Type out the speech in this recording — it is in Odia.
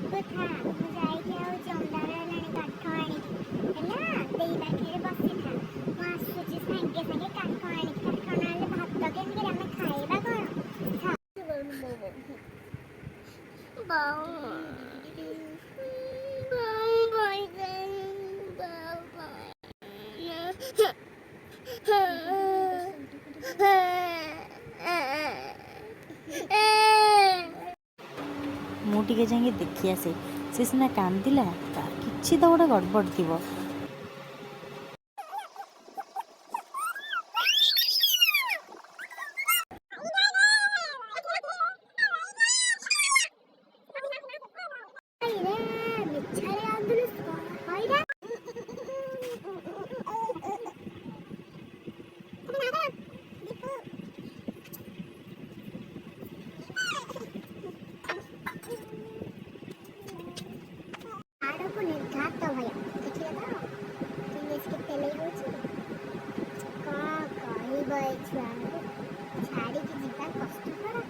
ତୁ ଥା ମୁଁ ଯାଇକି ଆଉ ଜନ୍ଦାର ହେଲାଣି କାଠ ଆଣିକି ହେଲା ଦେଇ ପାଖରେ ବସିଥା ମୁଁ ଆସୁଛି ସାଙ୍ଗେ ସାଙ୍ଗେ କାଠ ଆଣିକି କାଠ ନହେଲେ ଭାତ କେମିତି ଆମେ ଖାଇବା କଣ ଥା ମୁଁ ଟିକେ ଯାଇକି ଦେଖି ଆସେ। ସେ ସିନା କାନ୍ଦିଲା, ତାର କିଛି ତ ଗୋଟେ ଗଡ଼ବଡ଼ ଥିବ। ଆଡ଼କୁ ନିର୍ଘାତ ଭୟ ଦେଖିଲେ ତ କେତେ ତେଲେଇ ହଉଛି କଣ କହିବ ଏ ଛୁଆଙ୍କୁ ଛାଡ଼ିକି ଯିବା କଷ୍ଟକର।